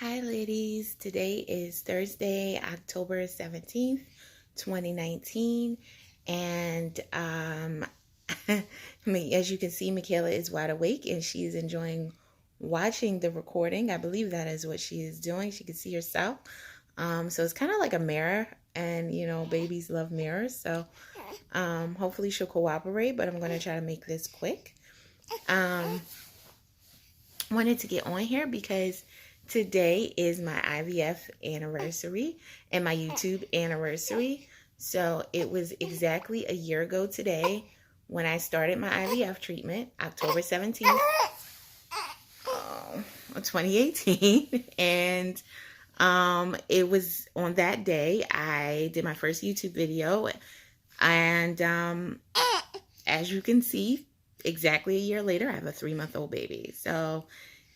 Hi, ladies. Today is Thursday, October 17th, 2019. And as you can see, Michaela is wide awake and she's enjoying watching the recording. I believe that is what she is doing. She can see herself. So it's kind of like a mirror, and babies love mirrors. So hopefully she'll cooperate, but I'm going to try to make this quick. Wanted to get on here because today is my IVF anniversary and my YouTube anniversary. So it was exactly a year ago today when I started my IVF treatment, October 17th, 2018. And it was on that day I did my first YouTube video. And as you can see, exactly a year later, I have a 3-month-old baby. So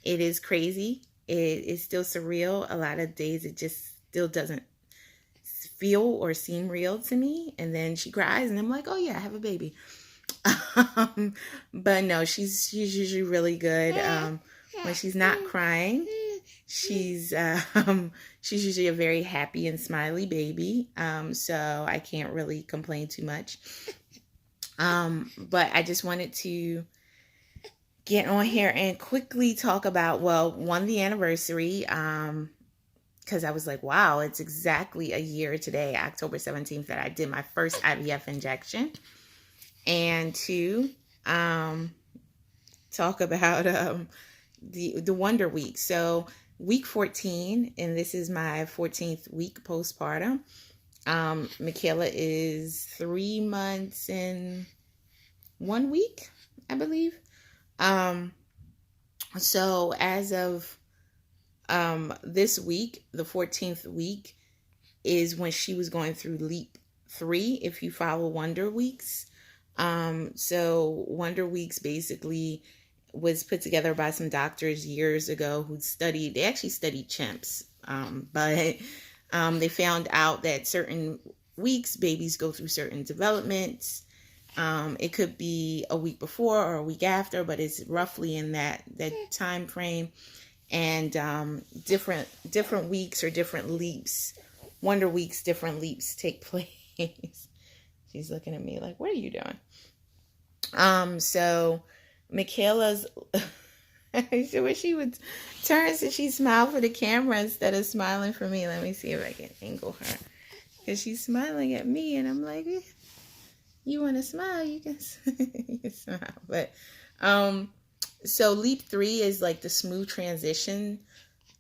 it is crazy. It is still surreal. A lot of days it just still doesn't feel or seem real to me. And then she cries and I'm like, oh yeah, I have a baby. But no, she's usually really good. When she's not crying, she's usually a very happy and smiley baby. So I can't really complain too much. But I just wanted to get on here and quickly talk about, the anniversary, because I was like, wow, it's exactly a year today, October 17th, that I did my first IVF injection. And to talk about the Wonder Week. So week 14, and this is my 14th week postpartum. Michaela is 3 months and 1 week, I believe. So as of this week, the 14th week is when she was going through leap 3, if you follow Wonder Weeks. So Wonder Weeks basically was put together by some doctors years ago who they actually studied chimps. But they found out that certain weeks babies go through certain developments. It could be a week before or a week after, but it's roughly in that time frame. And different weeks or different leaps, Wonder Weeks, different leaps take place. She's looking at me like, what are you doing? So Michaela's so when she would turn, so she smiled for the camera instead of smiling for me. Let me see if I can angle her, because she's smiling at me and I'm like, you want to smile, you can, you can smile. But so leap 3 is like the smooth transition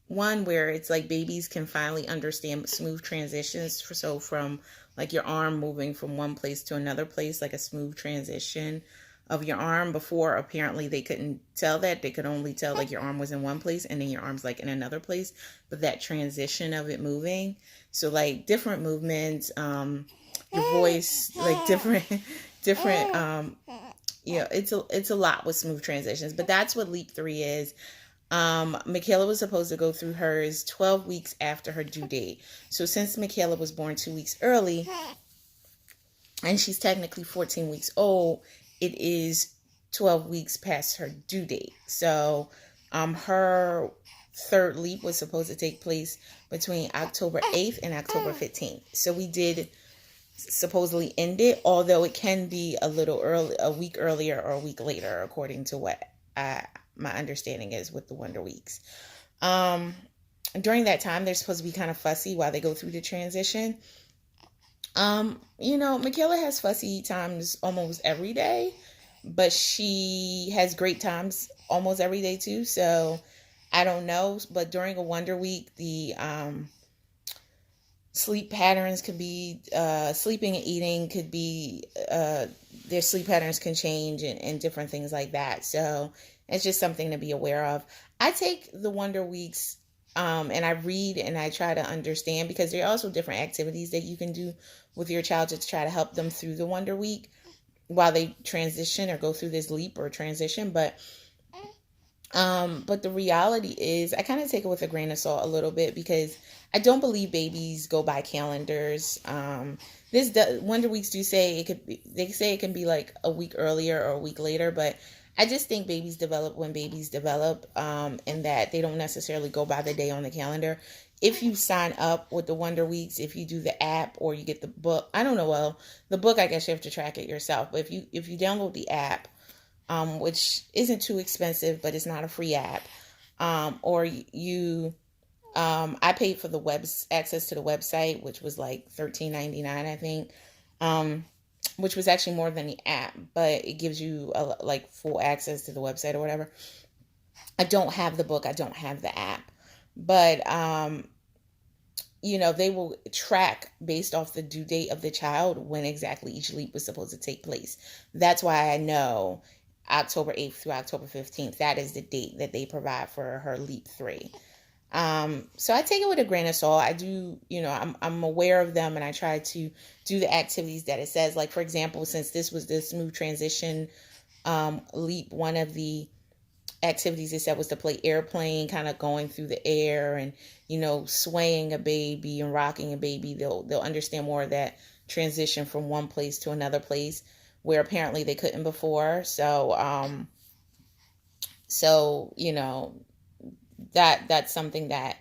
one, where it's like babies can finally understand smooth transitions. So from like your arm moving from one place to another place, like a smooth transition of your arm. Before, apparently they couldn't tell that. They could only tell like your arm was in one place and then your arm's like in another place, but that transition of it moving. So like different movements, your voice, like different it's a lot with smooth transitions. But that's what leap 3 is. Michaela was supposed to go through hers 12 weeks after her due date. So since Michaela was born 2 weeks early and she's technically 14 weeks old, it is 12 weeks past her due date. So her third leap was supposed to take place between October 8th and October 15th. So we did supposedly end it, although it can be a little early, a week earlier or a week later, according to what my understanding is with the Wonder Weeks. During that time, they're supposed to be kind of fussy while they go through the transition. Michaela has fussy times almost every day, but she has great times almost every day too. So I don't know, but during a Wonder Week, the sleep patterns could be, sleeping and eating could be, their sleep patterns can change and different things like that. So it's just something to be aware of. I take the Wonder Weeks and I read and I try to understand, because there are also different activities that you can do with your child to try to help them through the Wonder Week while they transition or go through this leap or transition. But the reality is, I kind of take it with a grain of salt a little bit, because I don't believe babies go by calendars. Wonder Weeks do say it could be, they say it can be like a week earlier or a week later, but I just think babies develop when babies develop, and that they don't necessarily go by the day on the calendar. If you sign up with the Wonder Weeks, if you do the app or you get the book, I don't know. Well, the book, I guess you have to track it yourself. But if you download the app, which isn't too expensive, but it's not a free app, or you, I paid for the access to the website, which was like $13.99, I think. Which was actually more than the app, but it gives you like full access to the website or whatever. I don't have the book. I don't have the app, but they will track based off the due date of the child when exactly each leap was supposed to take place. That's why I know October 8th through October 15th. That is the date that they provide for her leap 3. So I take it with a grain of salt. I do, I'm aware of them, and I try to do the activities that it says. Like, for example, since this was the smooth transition leap, one of the activities it said was to play airplane, kind of going through the air and, swaying a baby and rocking a baby. They'll understand more of that transition from one place to another place where apparently they couldn't before. So, that's something that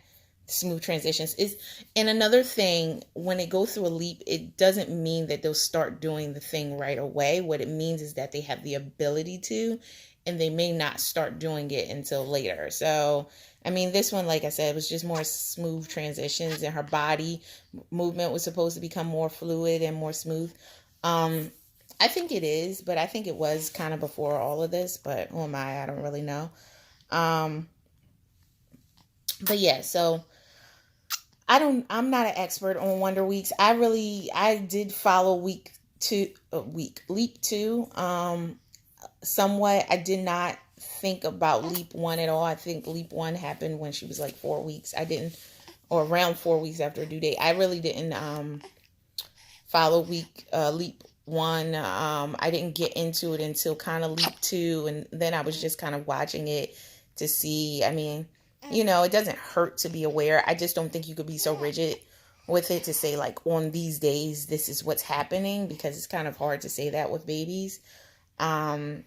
smooth transitions is. And another thing, when they go through a leap, it doesn't mean that they'll start doing the thing right away. What it means is that they have the ability to, and they may not start doing it until later. So, I mean, this one, like I said, was just more smooth transitions, and her body movement was supposed to become more fluid and more smooth. I think it is, but I think it was kind of before all of this, but who am I? I don't really know. But yeah, so I'm not an expert on Wonder Weeks. I did follow leap 2, somewhat. I did not think about leap 1 at all. I think leap 1 happened when she was like 4 weeks. Or around 4 weeks after her due date. I really didn't, follow leap 1. I didn't get into it until kind of leap 2. And then I was just kind of watching it to see, I mean, it doesn't hurt to be aware. I just don't think you could be so rigid with it to say, like, on these days, this is what's happening, because it's kind of hard to say that with babies. But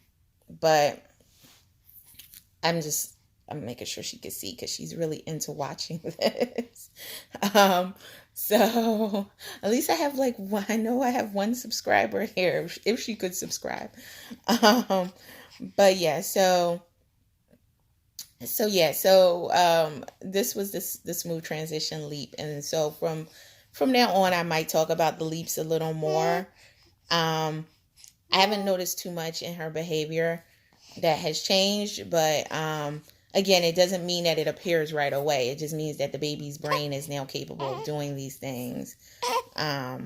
I'm making sure she can see, because she's really into watching this. So at least I have I know I have one subscriber here, if she could subscribe. But yeah, so this was the smooth transition leap, and so from now on I might talk about the leaps a little more. I haven't noticed too much in her behavior that has changed, but again, it doesn't mean that it appears right away. It just means that the baby's brain is now capable of doing these things. Yeah,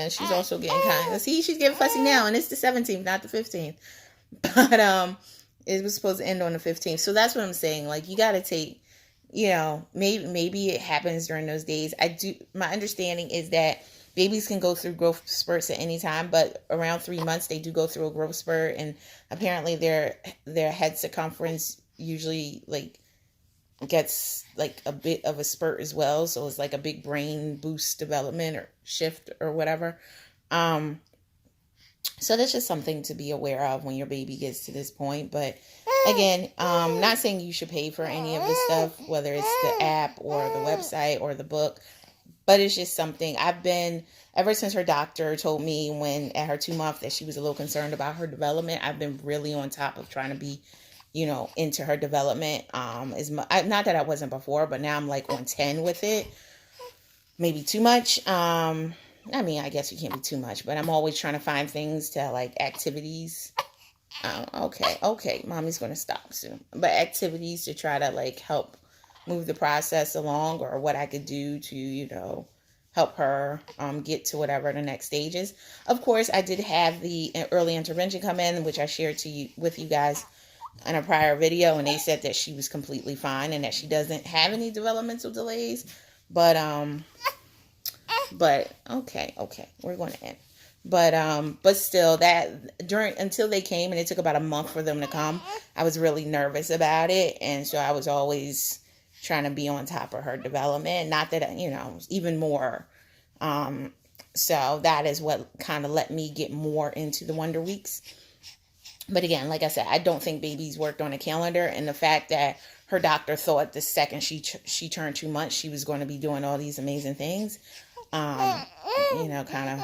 she's also getting she's getting fussy now, and it's the 17th, not the 15th. But it was supposed to end on the 15th. So that's what I'm saying. Like, you got to take, maybe it happens during those days. My understanding is that babies can go through growth spurts at any time, but around 3 months, they do go through a growth spurt. And apparently their head circumference usually gets a bit of a spurt as well. So it's like a big brain boost development or shift or whatever. So that's just something to be aware of when your baby gets to this point. But again, not saying you should pay for any of this stuff, whether it's the app or the website or the book, but it's just something ever since her doctor told me when at her 2-month that she was a little concerned about her development. I've been really on top of trying to be, into her development. Not that I wasn't before, but now I'm on 10 with it. Maybe too much. I mean, I guess you can't be too much, but I'm always trying to find things to activities. Okay, mommy's going to stop soon. But activities to try to help move the process along, or what I could do to, help her get to whatever the next stage is. Of course, I did have the early intervention come in, which I shared with you guys in a prior video, and they said that she was completely fine and that she doesn't have any developmental delays. But okay, we're going to end. But still, that until they came, and it took about a month for them to come, I was really nervous about it, and so I was always trying to be on top of her development. Not that even more. So that is what kind of let me get more into the Wonder Weeks. But again, like I said, I don't think babies worked on a calendar, and the fact that her doctor thought the second she turned 2 months she was going to be doing all these amazing things, kind of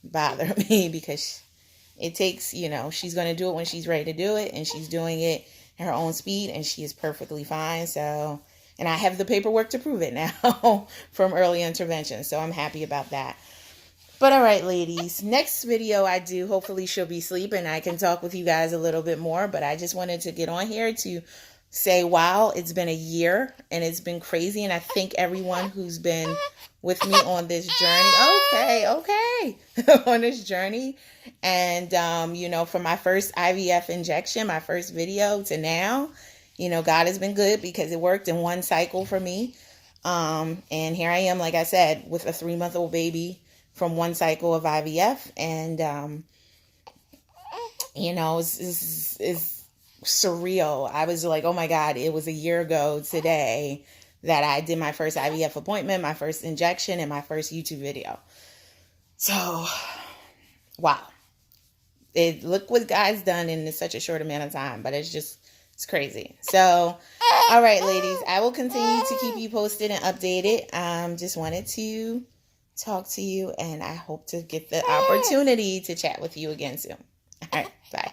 bother me, because it takes, she's going to do it when she's ready to do it, and she's doing it at her own speed, and she is perfectly fine. So, and I have the paperwork to prove it now from early intervention. So I'm happy about that. But all right, ladies, next video I do, hopefully she'll be asleep and I can talk with you guys a little bit more. But I just wanted to get on here to say, wow, it's been a year and it's been crazy. And I thank everyone who's been with me on this journey. Okay. On this journey. And, from my first IVF injection, my first video, to now, God has been good because it worked in one cycle for me. And here I am, like I said, with a 3-month-old baby from one cycle of IVF. And, it's surreal. I was like, oh my God, it was a year ago today that I did my first IVF appointment, my first injection, and my first YouTube video. So, wow. Look what God's done in such a short amount of time, but it's crazy. So, all right, ladies, I will continue to keep you posted and updated. Just wanted to talk to you, and I hope to get the opportunity to chat with you again soon. All right, bye.